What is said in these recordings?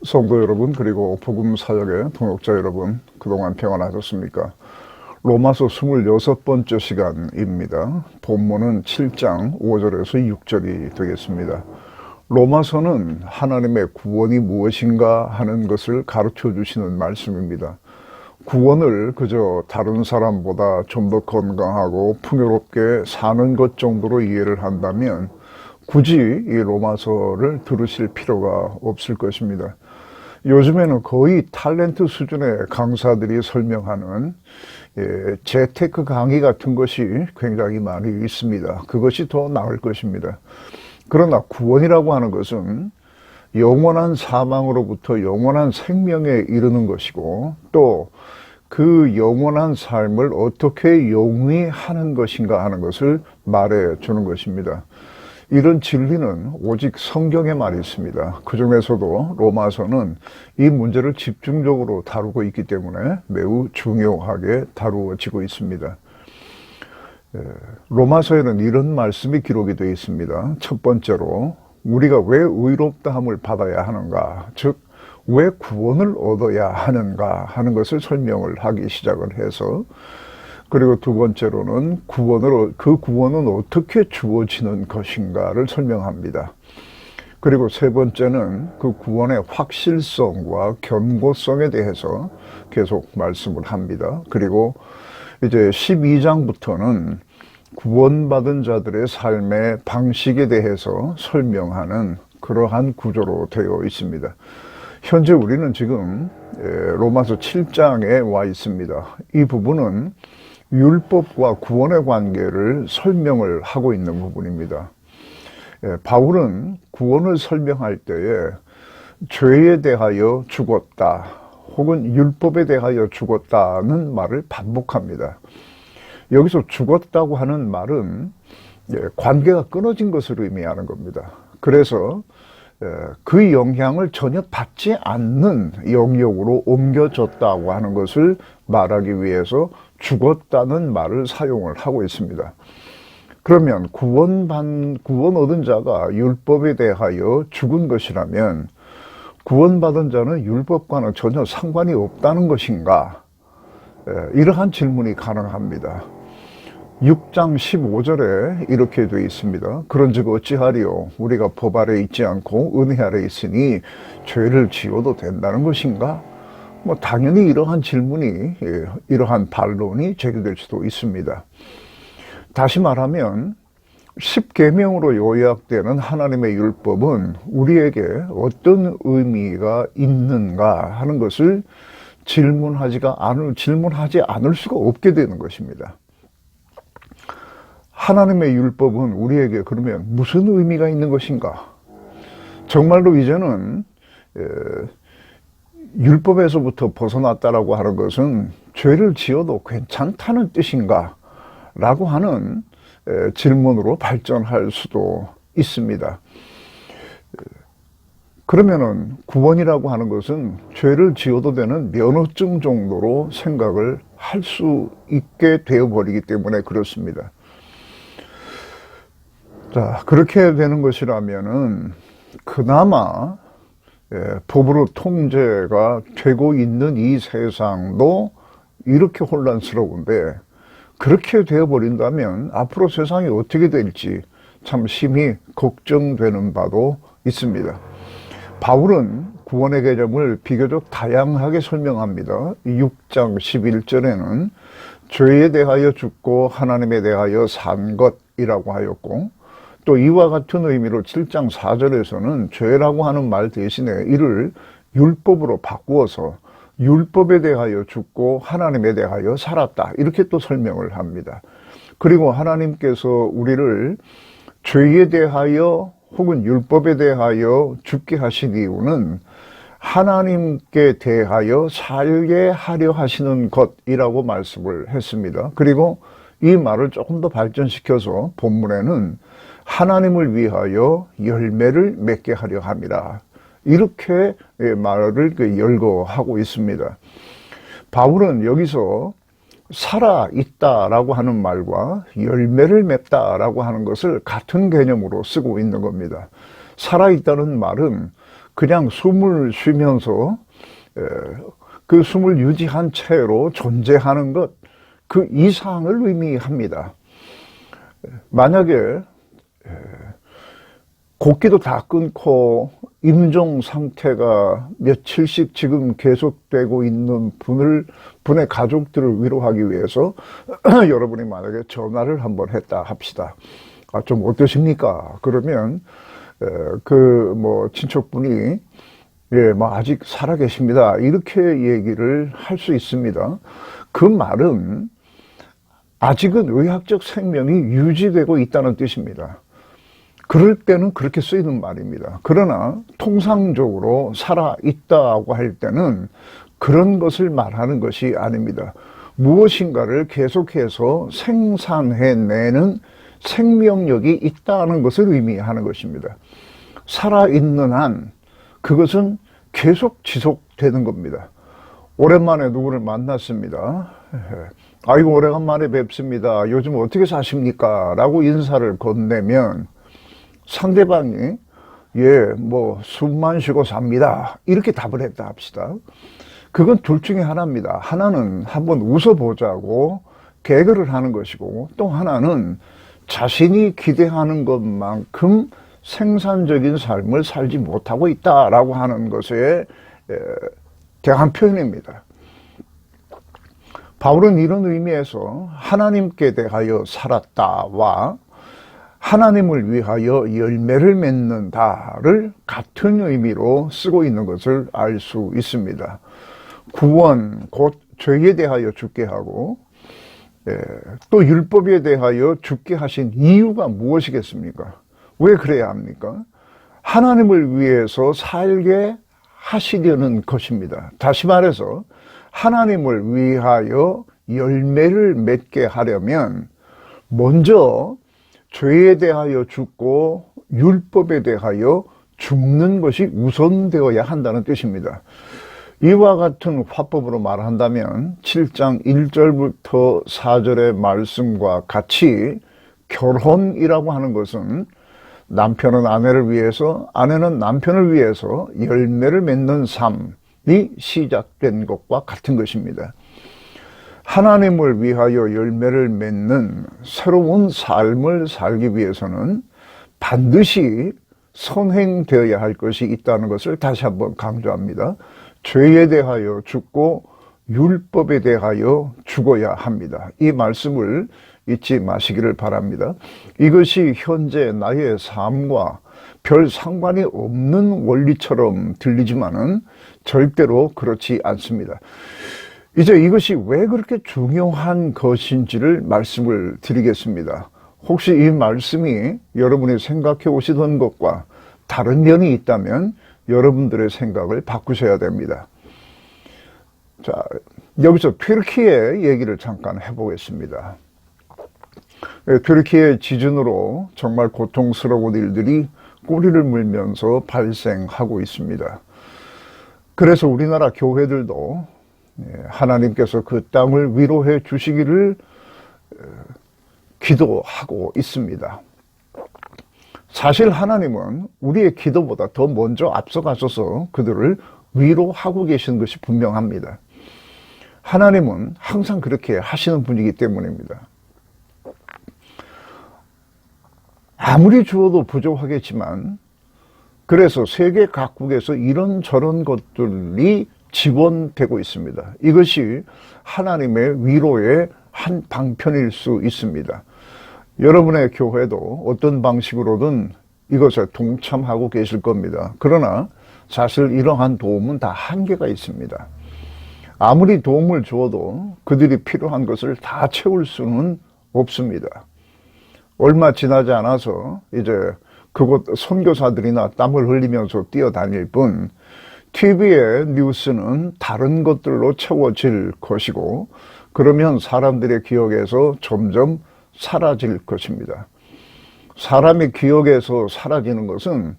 성도 여러분, 그리고 복음 사역의 동역자 여러분, 그동안 평안하셨습니까? 로마서 26번째 시간입니다. 본문은 7장 5절에서 6절이 되겠습니다. 로마서는 하나님의 구원이 무엇인가 하는 것을 가르쳐 주시는 말씀입니다. 구원을 그저 다른 사람보다 좀 더 건강하고 풍요롭게 사는 것 정도로 이해를 한다면 굳이 이 로마서를 들으실 필요가 없을 것입니다. 요즘에는 거의 탤런트 수준의 강사들이 설명하는 재테크 강의 같은 것이 굉장히 많이 있습니다. 그것이 더 나을 것입니다. 그러나 구원이라고 하는 것은 영원한 사망으로부터 영원한 생명에 이르는 것이고, 또 그 영원한 삶을 어떻게 영위하는 것인가 하는 것을 말해 주는 것입니다. 이런 진리는 오직 성경에 말이 있습니다. 그 중에서도 로마서는 이 문제를 집중적으로 다루고 있기 때문에 매우 중요하게 다루어지고 있습니다. 로마서에는 이런 말씀이 기록이 되어 있습니다. 첫 번째로, 우리가 왜 의롭다함을 받아야 하는가, 즉 왜 구원을 얻어야 하는가 하는 것을 설명을 하기 시작을 해서, 그리고 두 번째로는 그 구원은 어떻게 주어지는 것인가를 설명합니다. 그리고 세 번째는 그 구원의 확실성과 견고성에 대해서 계속 말씀을 합니다. 그리고 이제 12장부터는 구원받은 자들의 삶의 방식에 대해서 설명하는 그러한 구조로 되어 있습니다. 현재 우리는 지금 로마서 7장에 와 있습니다. 이 부분은 율법과 구원의 관계를 설명을 하고 있는 부분입니다. 바울은 구원을 설명할 때에 죄에 대하여 죽었다, 혹은 율법에 대하여 죽었다는 말을 반복합니다. 여기서 죽었다고 하는 말은 관계가 끊어진 것을 의미하는 겁니다. 그래서 그 영향을 전혀 받지 않는 영역으로 옮겨졌다고 하는 것을 말하기 위해서 죽었다는 말을 사용을 하고 있습니다. 그러면 구원 얻은 자가 율법에 대하여 죽은 것이라면 구원받은 자는 율법과는 전혀 상관이 없다는 것인가? 이러한 질문이 가능합니다. 6장 15절에 이렇게 되어 있습니다. 그런즉 어찌하리요? 우리가 법 아래 있지 않고 은혜 아래 있으니 죄를 지어도 된다는 것인가? 당연히 이러한 질문이, 이러한 반론이 제기될 수도 있습니다. 다시 말하면 10계명으로 요약되는 하나님의 율법은 우리에게 어떤 의미가 있는가 하는 것을 질문하지 않을 수가 없게 되는 것입니다. 하나님의 율법은 우리에게 그러면 무슨 의미가 있는 것인가? 정말로 이제는 율법에서부터 벗어났다라고 하는 것은 죄를 지어도 괜찮다는 뜻인가? 라고 하는 질문으로 발전할 수도 있습니다. 그러면은 구원이라고 하는 것은 죄를 지어도 되는 면허증 정도로 생각을 할 수 있게 되어버리기 때문에 그렇습니다. 자, 그렇게 되는 것이라면은 그나마 법으로 통제가 되고 있는 이 세상도 이렇게 혼란스러운데, 그렇게 되어버린다면 앞으로 세상이 어떻게 될지 참 심히 걱정되는 바도 있습니다. 바울은 구원의 개념을 비교적 다양하게 설명합니다. 6장 11절에는 죄에 대하여 죽고 하나님에 대하여 산 것이라고 하였고, 또 이와 같은 의미로 7장 4절에서는 죄라고 하는 말 대신에 이를 율법으로 바꾸어서 율법에 대하여 죽고 하나님에 대하여 살았다, 이렇게 또 설명을 합니다. 그리고 하나님께서 우리를 죄에 대하여 혹은 율법에 대하여 죽게 하신 이유는 하나님께 대하여 살게 하려 하시는 것이라고 말씀을 했습니다. 그리고 이 말을 조금 더 발전시켜서 본문에는 하나님을 위하여 열매를 맺게 하려 함이라, 이렇게 말을 열거하고 있습니다. 바울은 여기서 살아있다라고 하는 말과 열매를 맺다라고 하는 것을 같은 개념으로 쓰고 있는 겁니다. 살아있다는 말은 그냥 숨을 쉬면서 그 숨을 유지한 채로 존재하는 것, 그 이상을 의미합니다. 만약에 곡기도 다 끊고 임종 상태가 며칠씩 지금 계속되고 있는 분의 가족들을 위로하기 위해서 여러분이 만약에 전화를 한번 했다 합시다. 좀 어떠십니까? 그러면 친척분이 아직 살아계십니다. 이렇게 얘기를 할 수 있습니다. 그 말은 아직은 의학적 생명이 유지되고 있다는 뜻입니다. 그럴 때는 그렇게 쓰이는 말입니다. 그러나 통상적으로 살아있다고 할 때는 그런 것을 말하는 것이 아닙니다. 무엇인가를 계속해서 생산해내는 생명력이 있다는 것을 의미하는 것입니다. 살아있는 한 그것은 계속 지속되는 겁니다. 오랜만에 누구를 만났습니다. 아이고 오래간만에 뵙습니다. 요즘 어떻게 사십니까? 라고 인사를 건네면 상대방이 숨만 쉬고 삽니다. 이렇게 답을 했다 합시다. 그건 둘 중에 하나입니다. 하나는 한번 웃어보자고 개그를 하는 것이고, 또 하나는 자신이 기대하는 것만큼 생산적인 삶을 살지 못하고 있다라고 하는 것에 대한 표현입니다. 바울은 이런 의미에서 하나님께 대하여 살았다와 하나님을 위하여 열매를 맺는다를 같은 의미로 쓰고 있는 것을 알 수 있습니다. 구원, 곧 죄에 대하여 죽게 하고 또 율법에 대하여 죽게 하신 이유가 무엇이겠습니까? 왜 그래야 합니까? 하나님을 위해서 살게 하시려는 것입니다. 다시 말해서 하나님을 위하여 열매를 맺게 하려면 먼저 죄에 대하여 죽고 율법에 대하여 죽는 것이 우선되어야 한다는 뜻입니다. 이와 같은 화법으로 말한다면 7장 1절부터 4절의 말씀과 같이 결혼이라고 하는 것은 남편은 아내를 위해서, 아내는 남편을 위해서 열매를 맺는 삶이 시작된 것과 같은 것입니다. 하나님을 위하여 열매를 맺는 새로운 삶을 살기 위해서는 반드시 선행되어야 할 것이 있다는 것을 다시 한번 강조합니다. 죄에 대하여 죽고 율법에 대하여 죽어야 합니다. 이 말씀을 잊지 마시기를 바랍니다. 이것이 현재 나의 삶과 별 상관이 없는 원리처럼 들리지만은 절대로 그렇지 않습니다. 이제 이것이 왜 그렇게 중요한 것인지를 말씀을 드리겠습니다. 혹시 이 말씀이 여러분이 생각해 오시던 것과 다른 면이 있다면 여러분들의 생각을 바꾸셔야 됩니다. 자, 여기서 튀르키예 얘기를 잠깐 해보겠습니다. 튀르키예 지진으로 정말 고통스러운 일들이 꼬리를 물면서 발생하고 있습니다. 그래서 우리나라 교회들도 하나님께서 그 땅을 위로해 주시기를 기도하고 있습니다. 사실 하나님은 우리의 기도보다 더 먼저 앞서가셔서 그들을 위로하고 계시는 것이 분명합니다. 하나님은 항상 그렇게 하시는 분이기 때문입니다. 아무리 주어도 부족하겠지만, 그래서 세계 각국에서 이런저런 것들이 지원되고 있습니다. 이것이 하나님의 위로의 한 방편일 수 있습니다. 여러분의 교회도 어떤 방식으로든 이것에 동참하고 계실 겁니다. 그러나 사실 이러한 도움은 다 한계가 있습니다. 아무리 도움을 주어도 그들이 필요한 것을 다 채울 수는 없습니다. 얼마 지나지 않아서 이제 그곳 선교사들이나 땀을 흘리면서 뛰어다닐 뿐 TV의 뉴스는 다른 것들로 채워질 것이고, 그러면 사람들의 기억에서 점점 사라질 것입니다. 사람의 기억에서 사라지는 것은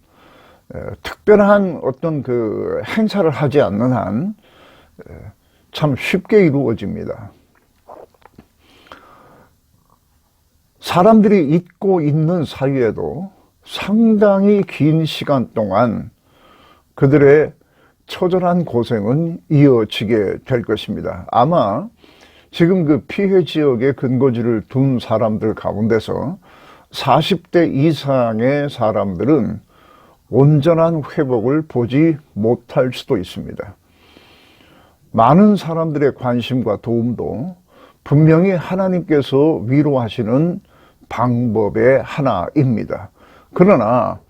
특별한 어떤 그 행사를 하지 않는 한 참 쉽게 이루어집니다. 사람들이 잊고 있는 사이에도 상당히 긴 시간 동안 그들의 처절한 고생은 이어지게 될 것입니다. 아마 지금 그 피해 지역에 근거지를 둔 사람들 가운데서 40대 이상의 사람들은 온전한 회복을 보지 못할 수도 있습니다. 많은 사람들의 관심과 도움도 분명히 하나님께서 위로하시는 방법의 하나입니다. 그러나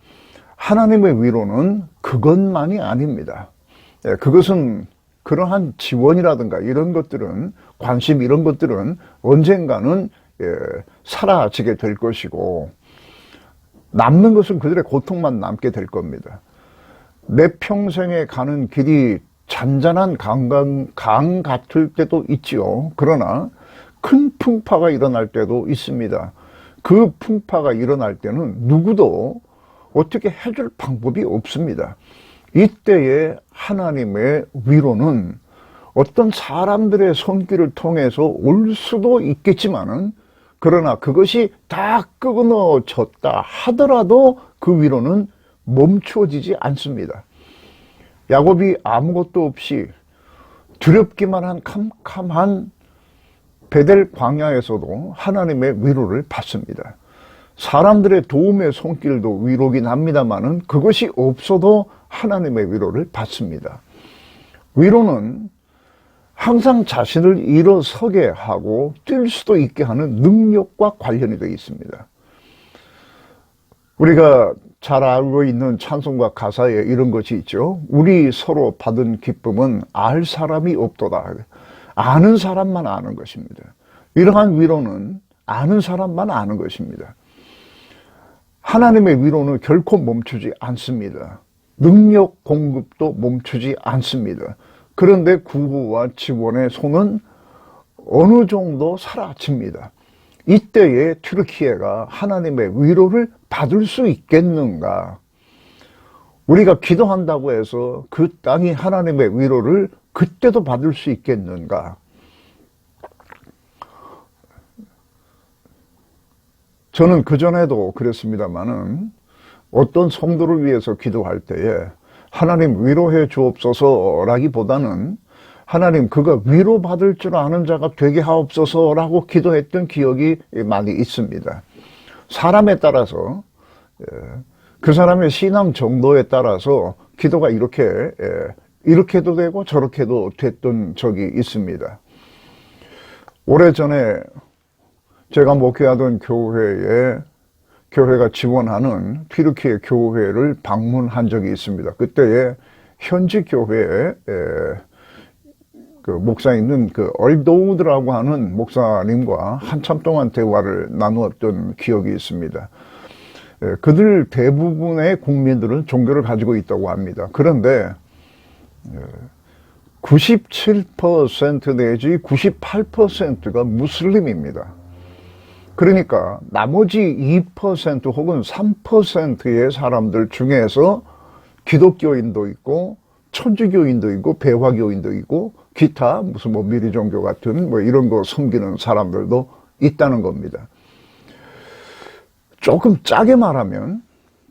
하나님의 위로는 그것만이 아닙니다. 그것은 그러한 지원이라든가 이런 것들은, 관심 이런 것들은 언젠가는 사라지게 될 것이고, 남는 것은 그들의 고통만 남게 될 겁니다. 내 평생에 가는 길이 잔잔한 강 같을 때도 있지요. 그러나 큰 풍파가 일어날 때도 있습니다. 그 풍파가 일어날 때는 누구도 어떻게 해줄 방법이 없습니다. 이때에 하나님의 위로는 어떤 사람들의 손길을 통해서 올 수도 있겠지만은, 그러나 그것이 다 끊어졌다 하더라도 그 위로는 멈춰지지 않습니다. 야곱이 아무것도 없이 두렵기만 한 캄캄한 베델 광야에서도 하나님의 위로를 받습니다. 사람들의 도움의 손길도 위로긴 합니다만은 그것이 없어도 하나님의 위로를 받습니다. 위로는 항상 자신을 일어서게 하고 뛸 수도 있게 하는 능력과 관련이 되어 있습니다. 우리가 잘 알고 있는 찬송가 가사에 이런 것이 있죠. 우리 서로 받은 기쁨은 알 사람이 없도다. 아는 사람만 아는 것입니다. 이러한 위로는 아는 사람만 아는 것입니다. 하나님의 위로는 결코 멈추지 않습니다. 능력 공급도 멈추지 않습니다. 그런데 구호와 지원의 손은 어느 정도 사라집니다. 이때에 튀르키예가 하나님의 위로를 받을 수 있겠는가? 우리가 기도한다고 해서 그 땅이 하나님의 위로를 그때도 받을 수 있겠는가? 저는 그전에도 그랬습니다마는 어떤 성도를 위해서 기도할 때에 하나님 위로해 주옵소서라기보다는 하나님 그가 위로받을 줄 아는 자가 되게 하옵소서라고 기도했던 기억이 많이 있습니다. 사람에 따라서, 그 사람의 신앙 정도에 따라서 기도가 이렇게도 되고 저렇게도 됐던 적이 있습니다. 오래전에 제가 목회하던 교회가 지원하는 튀르키예 교회를 방문한 적이 있습니다. 그때에 현지 교회에 그 목사 있는 그 얼도우드라고 하는 목사님과 한참 동안 대화를 나누었던 기억이 있습니다. 그들 대부분의 국민들은 종교를 가지고 있다고 합니다. 그런데 97% 내지 98%가 무슬림입니다. 그러니까 나머지 2% 혹은 3%의 사람들 중에서 기독교인도 있고 천주교인도 있고 배화교인도 있고 기타 무슨 뭐 미리종교 같은 뭐 이런 거 섬기는 사람들도 있다는 겁니다. 조금 짜게 말하면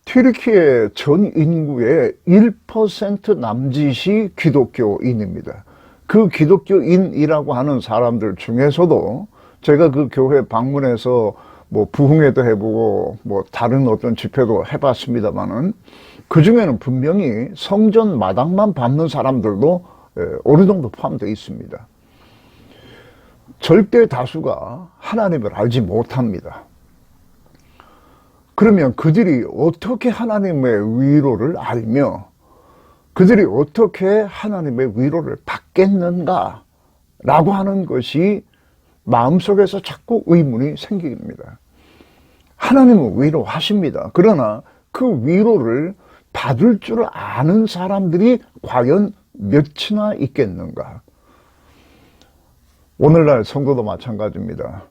튀르키예 전 인구의 1% 남짓이 기독교인입니다. 그 기독교인이라고 하는 사람들 중에서도 제가 그 교회 방문해서 뭐 부흥회도 해보고 뭐 다른 어떤 집회도 해봤습니다만은 그 중에는 분명히 성전 마당만 밟는 사람들도 어느 정도 포함되어 있습니다. 절대 다수가 하나님을 알지 못합니다. 그러면 그들이 어떻게 하나님의 위로를 알며 그들이 어떻게 하나님의 위로를 받겠는가 라고 하는 것이 마음속에서 자꾸 의문이 생깁니다. 하나님은 위로하십니다. 그러나 그 위로를 받을 줄 아는 사람들이 과연 몇이나 있겠는가? 오늘날 성도도 마찬가지입니다.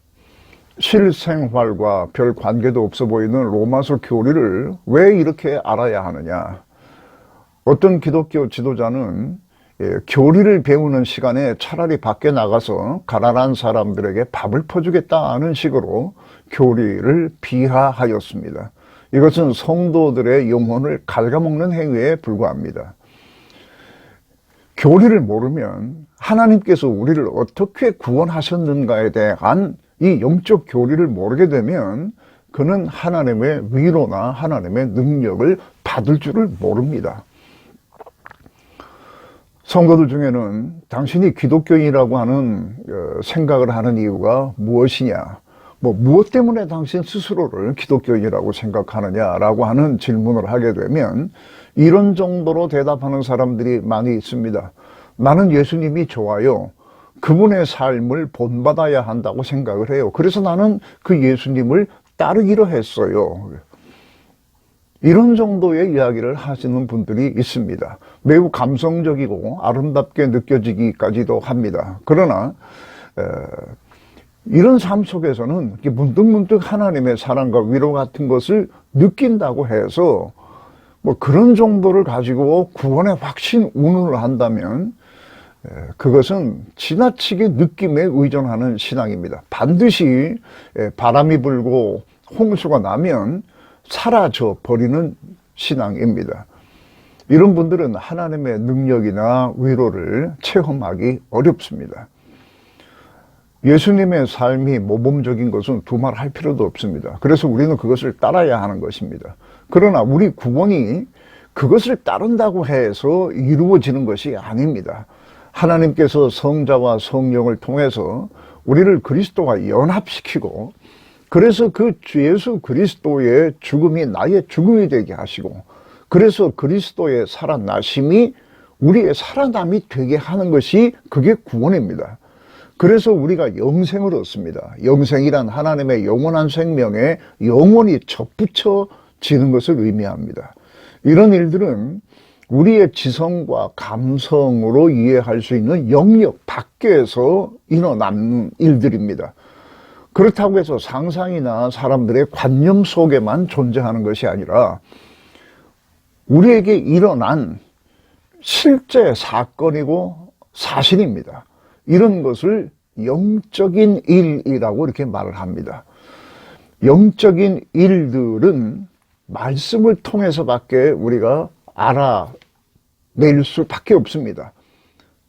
실생활과 별 관계도 없어 보이는 로마서 교리를 왜 이렇게 알아야 하느냐? 어떤 기독교 지도자는 교리를 배우는 시간에 차라리 밖에 나가서 가난한 사람들에게 밥을 퍼주겠다는 식으로 교리를 비하하였습니다. 이것은 성도들의 영혼을 갉아먹는 행위에 불과합니다. 교리를 모르면 하나님께서 우리를 어떻게 구원하셨는가에 대한 이 영적 교리를 모르게 되면 그는 하나님의 위로나 하나님의 능력을 받을 줄을 모릅니다. 성도들 중에는 당신이 기독교인이라고 하는 생각을 하는 이유가 무엇이냐, 무엇 때문에 당신 스스로를 기독교인이라고 생각하느냐라고 하는 질문을 하게 되면 이런 정도로 대답하는 사람들이 많이 있습니다. 나는 예수님이 좋아요. 그분의 삶을 본받아야 한다고 생각을 해요. 그래서 나는 그 예수님을 따르기로 했어요. 이런 정도의 이야기를 하시는 분들이 있습니다. 매우 감성적이고 아름답게 느껴지기까지도 합니다. 그러나 이런 삶 속에서는 문득문득 하나님의 사랑과 위로 같은 것을 느낀다고 해서 그런 정도를 가지고 구원의 확신 운운을 한다면 그것은 지나치게 느낌에 의존하는 신앙입니다. 반드시 바람이 불고 홍수가 나면 사라져 버리는 신앙입니다. 이런 분들은 하나님의 능력이나 위로를 체험하기 어렵습니다. 예수님의 삶이 모범적인 것은 두말할 필요도 없습니다. 그래서 우리는 그것을 따라야 하는 것입니다. 그러나 우리 구원이 그것을 따른다고 해서 이루어지는 것이 아닙니다. 하나님께서 성자와 성령을 통해서 우리를 그리스도와 연합시키고 그래서 그 예수 그리스도의 죽음이 나의 죽음이 되게 하시고 그래서 그리스도의 살아나심이 우리의 살아남이 되게 하는 것이 그게 구원입니다. 그래서 우리가 영생을 얻습니다. 영생이란 하나님의 영원한 생명에 영원히 접붙여지는 것을 의미합니다. 이런 일들은 우리의 지성과 감성으로 이해할 수 있는 영역 밖에서 일어나는 일들입니다. 그렇다고 해서 상상이나 사람들의 관념 속에만 존재하는 것이 아니라 우리에게 일어난 실제 사건이고 사실입니다. 이런 것을 영적인 일이라고 이렇게 말을 합니다. 영적인 일들은 말씀을 통해서밖에 우리가 알아낼 수밖에 없습니다.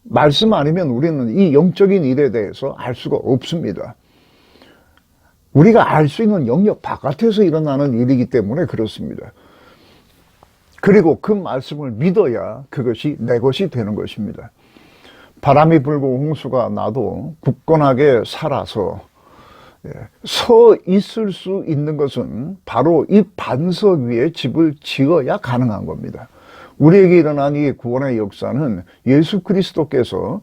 말씀 아니면 우리는 이 영적인 일에 대해서 알 수가 없습니다. 우리가 알 수 있는 영역 바깥에서 일어나는 일이기 때문에 그렇습니다. 그리고 그 말씀을 믿어야 그것이 내 것이 되는 것입니다. 바람이 불고 홍수가 나도 굳건하게 살아서 서 있을 수 있는 것은 바로 이 반석 위에 집을 지어야 가능한 겁니다. 우리에게 일어난 이 구원의 역사는 예수 그리스도께서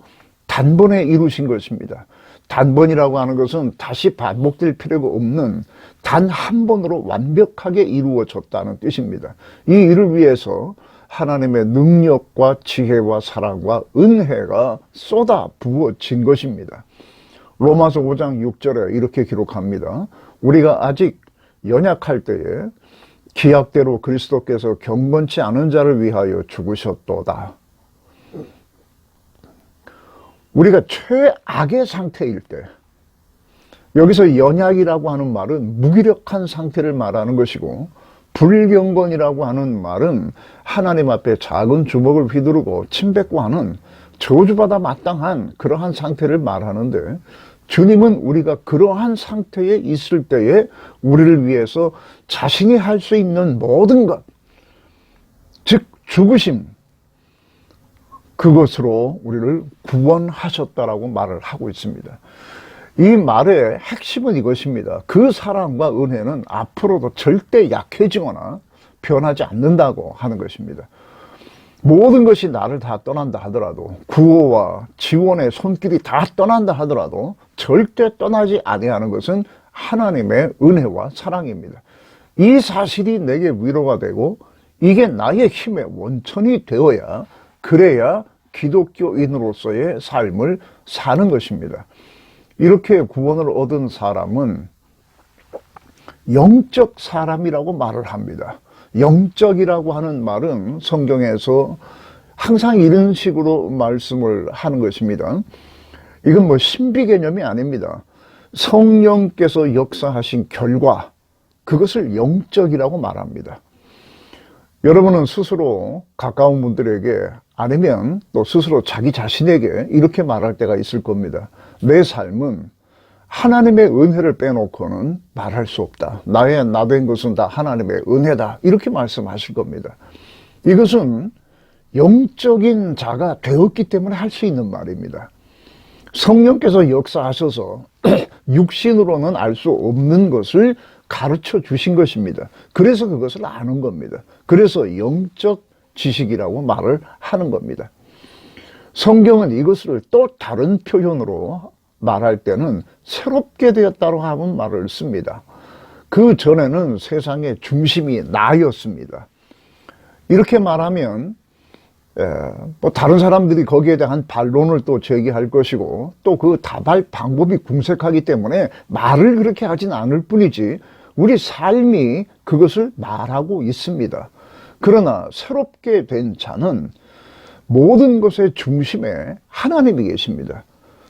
단번에 이루신 것입니다. 단번이라고 하는 것은 다시 반복될 필요가 없는 단 한 번으로 완벽하게 이루어졌다는 뜻입니다. 이 일을 위해서 하나님의 능력과 지혜와 사랑과 은혜가 쏟아 부어진 것입니다. 로마서 5장 6절에 이렇게 기록합니다. 우리가 아직 연약할 때에 기약대로 그리스도께서 경건치 않은 자를 위하여 죽으셨도다. 우리가 최악의 상태일 때, 여기서 연약이라고 하는 말은 무기력한 상태를 말하는 것이고 불경건이라고 하는 말은 하나님 앞에 작은 주먹을 휘두르고 침뱉고하는 저주받아 마땅한 그러한 상태를 말하는데 주님은 우리가 그러한 상태에 있을 때에 우리를 위해서 자신이 할 수 있는 모든 것, 즉 죽으심, 그것으로 우리를 구원하셨다라고 말을 하고 있습니다. 이 말의 핵심은 이것입니다. 그 사랑과 은혜는 앞으로도 절대 약해지거나 변하지 않는다고 하는 것입니다. 모든 것이 나를 다 떠난다 하더라도, 구호와 지원의 손길이 다 떠난다 하더라도 절대 떠나지 아니하는 것은 하나님의 은혜와 사랑입니다. 이 사실이 내게 위로가 되고 이게 나의 힘의 원천이 되어야, 그래야 기독교인으로서의 삶을 사는 것입니다. 이렇게 구원을 얻은 사람은 영적 사람이라고 말을 합니다. 영적이라고 하는 말은 성경에서 항상 이런 식으로 말씀을 하는 것입니다. 이건 신비 개념이 아닙니다. 성령께서 역사하신 결과, 그것을 영적이라고 말합니다. 여러분은 스스로 가까운 분들에게 아니면 또 스스로 자기 자신에게 이렇게 말할 때가 있을 겁니다. 내 삶은 하나님의 은혜를 빼놓고는 말할 수 없다. 나 된 것은 다 하나님의 은혜다. 이렇게 말씀하실 겁니다. 이것은 영적인 자가 되었기 때문에 할 수 있는 말입니다. 성령께서 역사하셔서 육신으로는 알 수 없는 것을 가르쳐 주신 것입니다. 그래서 그것을 아는 겁니다. 그래서 영적 지식이라고 말을 하는 겁니다. 성경은 이것을 또 다른 표현으로 말할 때는 새롭게 되었다고 하는 말을 씁니다. 그 전에는 세상의 중심이 나였습니다. 이렇게 말하면 뭐 다른 사람들이 거기에 대한 반론을 또 제기할 것이고 또 그 다발 방법이 궁색하기 때문에 말을 그렇게 하진 않을 뿐이지 우리 삶이 그것을 말하고 있습니다. 그러나 새롭게 된 자는 모든 것의 중심에 하나님이 계십니다.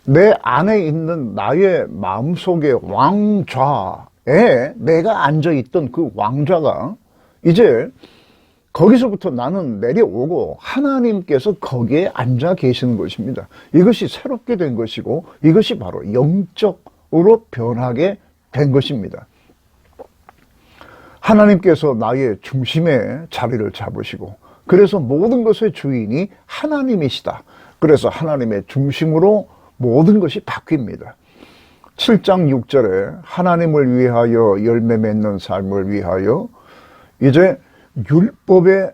내 안에 있는 나의 마음속의 왕좌에 내가 앉아있던 그 왕좌가 이제 거기서부터 나는 내려오고 하나님께서 거기에 앉아 계시는 것입니다. 이것이 새롭게 된 것이고 이것이 바로 영적으로 변하게 된 것입니다. 하나님께서 나의 중심에 자리를 잡으시고 그래서 모든 것의 주인이 하나님이시다. 그래서 하나님의 중심으로 모든 것이 바뀝니다. 7장 6절에 하나님을 위하여 열매 맺는 삶을 위하여 이제 율법의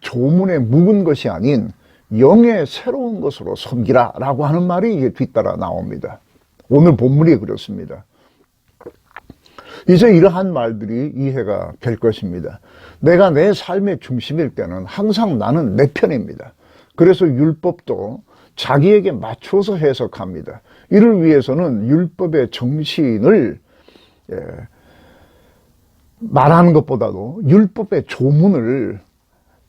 조문에 묵은 것이 아닌 영의 새로운 것으로 섬기라 라고 하는 말이 이게 뒤따라 나옵니다. 오늘 본문이 그렇습니다. 이제 이러한 말들이 이해가 될 것입니다. 내가 내 삶의 중심일 때는 항상 나는 내 편입니다. 그래서 율법도 자기에게 맞춰서 해석합니다. 이를 위해서는 율법의 정신을 말하는 것보다도 율법의 조문을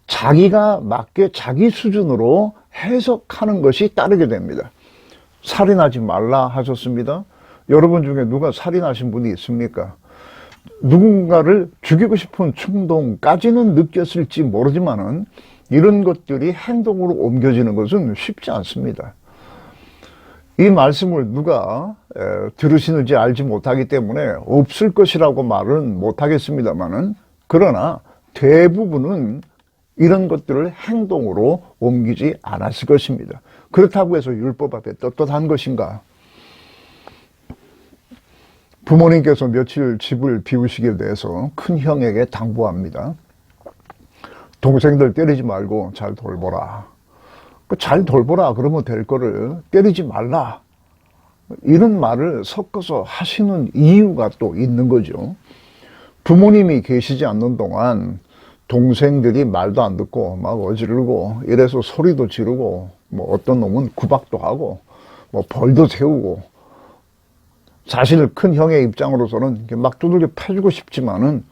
자기가 맞게 자기 수준으로 해석하는 것이 따르게 됩니다. 살인하지 말라 하셨습니다. 여러분 중에 누가 살인하신 분이 있습니까? 누군가를 죽이고 싶은 충동까지는 느꼈을지 모르지만은 이런 것들이 행동으로 옮겨지는 것은 쉽지 않습니다. 이 말씀을 누가 들으시는지 알지 못하기 때문에 없을 것이라고 말은 못하겠습니다만은 그러나 대부분은 이런 것들을 행동으로 옮기지 않았을 것입니다. 그렇다고 해서 율법 앞에 떳떳한 것인가? 부모님께서 며칠 집을 비우시게 돼서 큰 형에게 당부합니다. 동생들 때리지 말고 잘 돌보라. 잘 돌보라 그러면 될 거를 때리지 말라. 이런 말을 섞어서 하시는 이유가 또 있는 거죠. 부모님이 계시지 않는 동안 동생들이 말도 안 듣고 막 어지르고 이래서 소리도 지르고 뭐 어떤 놈은 구박도 하고 뭐 벌도 세우고 사실 큰 형의 입장으로서는 막 두들겨 패주고 싶지만은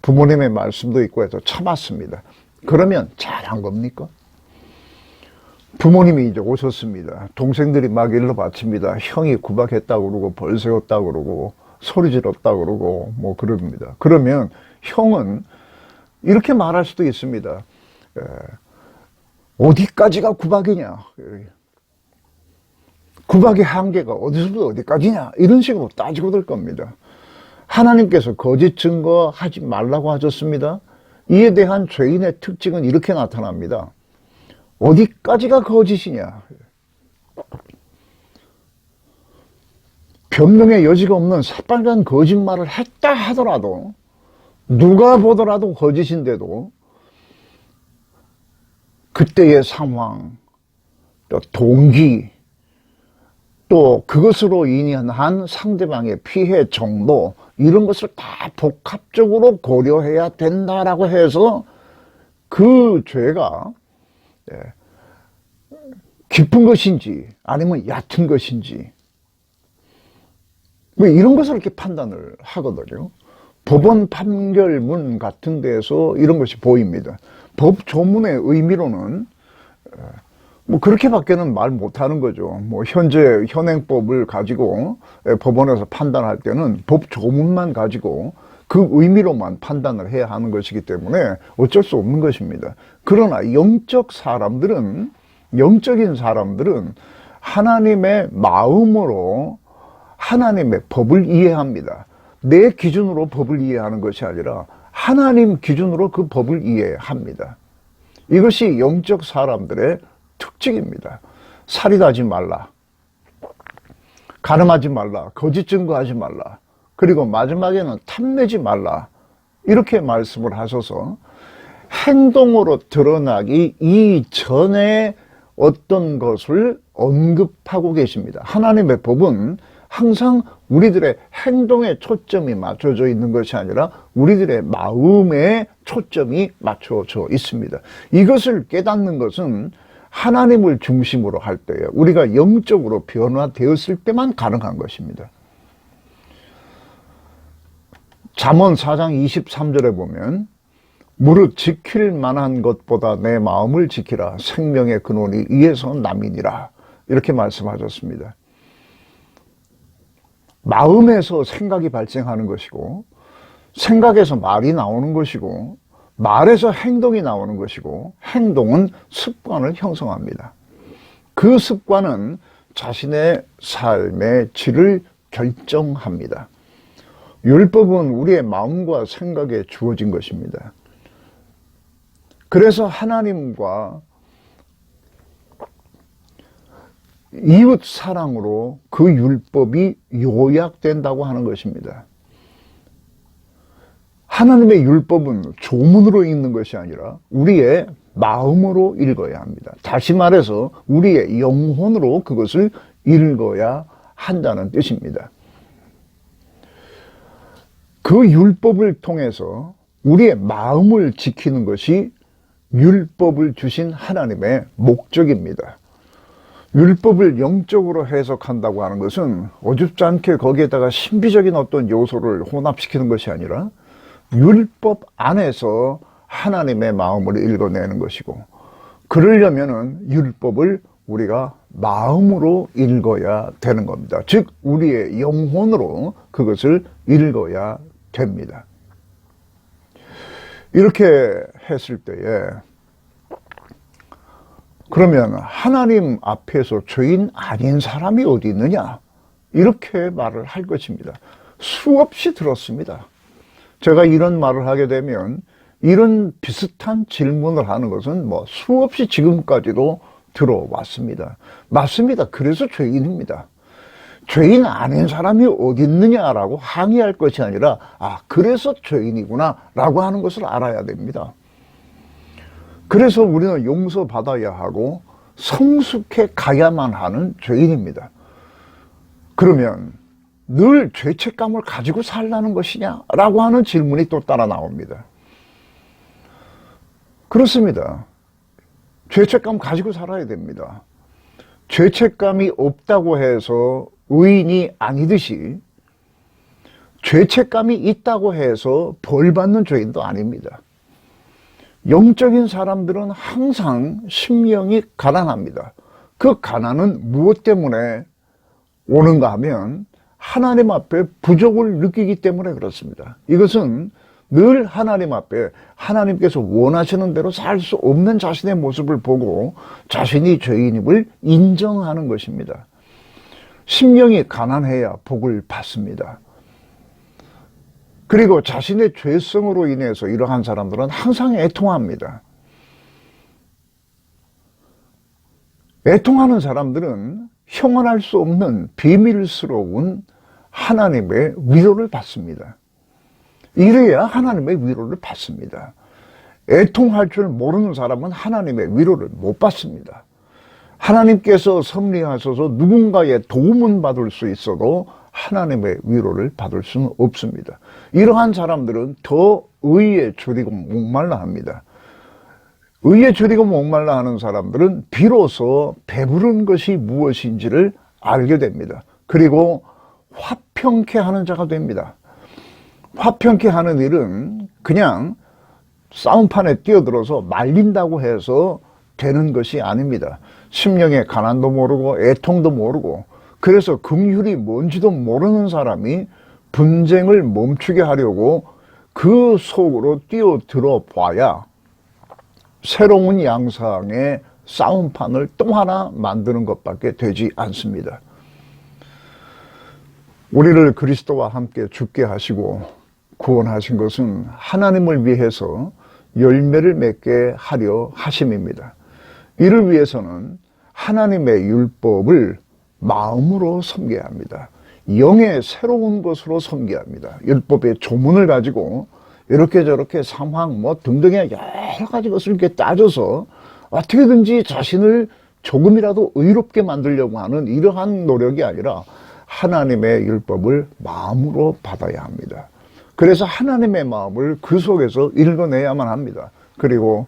부모님의 말씀도 있고 해서 참았습니다. 그러면 잘한 겁니까? 부모님이 이제 오셨습니다. 동생들이 막 일러 바칩니다. 형이 구박했다고 그러고 벌 세웠다고 그러고 소리 질렀다고 그러고 뭐 그럽니다. 그러면 형은 이렇게 말할 수도 있습니다. 어디까지가 구박이냐? 구박의 한계가 어디서부터 어디까지냐? 이런 식으로 따지고 들 겁니다. 하나님께서 거짓 증거 하지 말라고 하셨습니다. 이에 대한 죄인의 특징은 이렇게 나타납니다. 어디까지가 거짓이냐? 변명의 여지가 없는 새빨간 거짓말을 했다 하더라도 누가 보더라도 거짓인데도 그때의 상황, 또 동기, 또 그것으로 인한 상대방의 피해 정도 이런 것을 다 복합적으로 고려해야 된다라고 해서 그 죄가 깊은 것인지 아니면 얕은 것인지 뭐 이런 것을 이렇게 판단을 하거든요. 법원 판결문 같은 데서 이런 것이 보입니다. 법 조문의 의미로는 뭐 그렇게밖에는 말 못하는 거죠. 뭐 현재 현행법을 가지고 법원에서 판단할 때는 법 조문만 가지고 그 의미로만 판단을 해야 하는 것이기 때문에 어쩔 수 없는 것입니다. 그러나 영적인 사람들은 하나님의 마음으로 하나님의 법을 이해합니다. 내 기준으로 법을 이해하는 것이 아니라 하나님 기준으로 그 법을 이해합니다. 이것이 영적 사람들의 특징입니다. 살인하지 말라, 가늠하지 말라, 거짓 증거하지 말라, 그리고 마지막에는 탐내지 말라, 이렇게 말씀을 하셔서 행동으로 드러나기 이전에 어떤 것을 언급하고 계십니다. 하나님의 법은 항상 우리들의 행동에 초점이 맞춰져 있는 것이 아니라 우리들의 마음에 초점이 맞춰져 있습니다. 이것을 깨닫는 것은 하나님을 중심으로 할 때에 우리가 영적으로 변화되었을 때만 가능한 것입니다. 잠언 4장 23절에 보면 무릇 지킬 만한 것보다 내 마음을 지키라. 생명의 근원이 이에서 남이니라. 이렇게 말씀하셨습니다. 마음에서 생각이 발생하는 것이고, 생각에서 말이 나오는 것이고, 말에서 행동이 나오는 것이고, 행동은 습관을 형성합니다. 그 습관은 자신의 삶의 질을 결정합니다. 율법은 우리의 마음과 생각에 주어진 것입니다. 그래서 하나님과 이웃 사랑으로 그 율법이 요약된다고 하는 것입니다. 하나님의 율법은 조문으로 읽는 것이 아니라 우리의 마음으로 읽어야 합니다. 다시 말해서 우리의 영혼으로 그것을 읽어야 한다는 뜻입니다. 그 율법을 통해서 우리의 마음을 지키는 것이 율법을 주신 하나님의 목적입니다. 율법을 영적으로 해석한다고 하는 것은 어줍지 않게 거기에다가 신비적인 어떤 요소를 혼합시키는 것이 아니라 율법 안에서 하나님의 마음을 읽어내는 것이고, 그러려면은 율법을 우리가 마음으로 읽어야 되는 겁니다. 즉 우리의 영혼으로 그것을 읽어야 됩니다. 이렇게 했을 때에 그러면 하나님 앞에서 죄인 아닌 사람이 어디 있느냐? 이렇게 말을 할 것입니다. 수없이 들었습니다. 제가 이런 말을 하게 되면 이런 비슷한 질문을 하는 것은 수없이 지금까지도 들어왔습니다. 맞습니다. 그래서 죄인입니다. 죄인 아닌 사람이 어디 있느냐라고 항의할 것이 아니라 그래서 죄인이구나 라고 하는 것을 알아야 됩니다. 그래서 우리는 용서받아야 하고 성숙해 가야만 하는 죄인입니다. 그러면 늘 죄책감을 가지고 살라는 것이냐라고 하는 질문이 또 따라 나옵니다. 그렇습니다. 죄책감 가지고 살아야 됩니다. 죄책감이 없다고 해서 의인이 아니듯이 죄책감이 있다고 해서 벌 받는 죄인도 아닙니다. 영적인 사람들은 항상 심령이 가난합니다. 그 가난은 무엇 때문에 오는가 하면 하나님 앞에 부족을 느끼기 때문에 그렇습니다. 이것은 늘 하나님 앞에 하나님께서 원하시는 대로 살 수 없는 자신의 모습을 보고 자신이 죄인임을 인정하는 것입니다. 심령이 가난해야 복을 받습니다. 그리고 자신의 죄성으로 인해서 이러한 사람들은 항상 애통합니다. 애통하는 사람들은 형언할 수 없는 비밀스러운 하나님의 위로를 받습니다. 이래야 하나님의 위로를 받습니다. 애통할 줄 모르는 사람은 하나님의 위로를 못 받습니다. 하나님께서 섭리하셔서 누군가의 도움은 받을 수 있어도 하나님의 위로를 받을 수는 없습니다. 이러한 사람들은 더 의에 줄이고 목말라 합니다. 의에 줄이고 목말라 하는 사람들은 비로소 배부른 것이 무엇인지를 알게 됩니다. 그리고 화평케 하는 자가 됩니다. 화평케 하는 일은 그냥 싸움판에 뛰어들어서 말린다고 해서 되는 것이 아닙니다. 심령의 가난도 모르고 애통도 모르고, 그래서 긍휼이 뭔지도 모르는 사람이 분쟁을 멈추게 하려고 그 속으로 뛰어들어 봐야 새로운 양상의 싸움판을 또 하나 만드는 것밖에 되지 않습니다. 우리를 그리스도와 함께 죽게 하시고 구원하신 것은 하나님을 위해서 열매를 맺게 하려 하심입니다. 이를 위해서는 하나님의 율법을 마음으로 섬겨야 합니다. 영의 새로운 것으로 섬겨야 합니다. 율법의 조문을 가지고 이렇게 저렇게 상황 등등의 여러 가지 것을 이렇게 따져서 어떻게든지 자신을 조금이라도 의롭게 만들려고 하는 이러한 노력이 아니라 하나님의 율법을 마음으로 받아야 합니다. 그래서 하나님의 마음을 그 속에서 읽어내야만 합니다. 그리고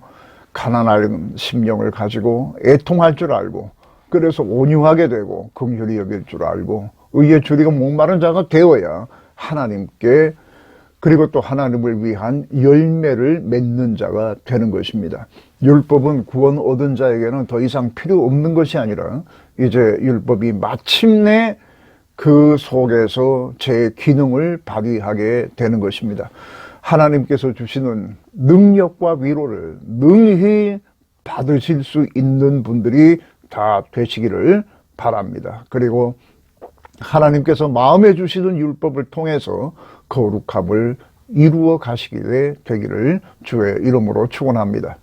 가난한 심령을 가지고 애통할 줄 알고, 그래서 온유하게 되고 긍휼히 여길 줄 알고 의에 줄이고 목마른 자가 되어야 하나님께, 그리고 또 하나님을 위한 열매를 맺는 자가 되는 것입니다. 율법은 구원 얻은 자에게는 더 이상 필요 없는 것이 아니라 이제 율법이 마침내 그 속에서 제 기능을 발휘하게 되는 것입니다. 하나님께서 주시는 능력과 위로를 능히 받으실 수 있는 분들이 다 되시기를 바랍니다. 그리고 하나님께서 마음에 주시는 율법을 통해서 거룩함을 이루어 가시게 되기를 주의 이름으로 축원합니다.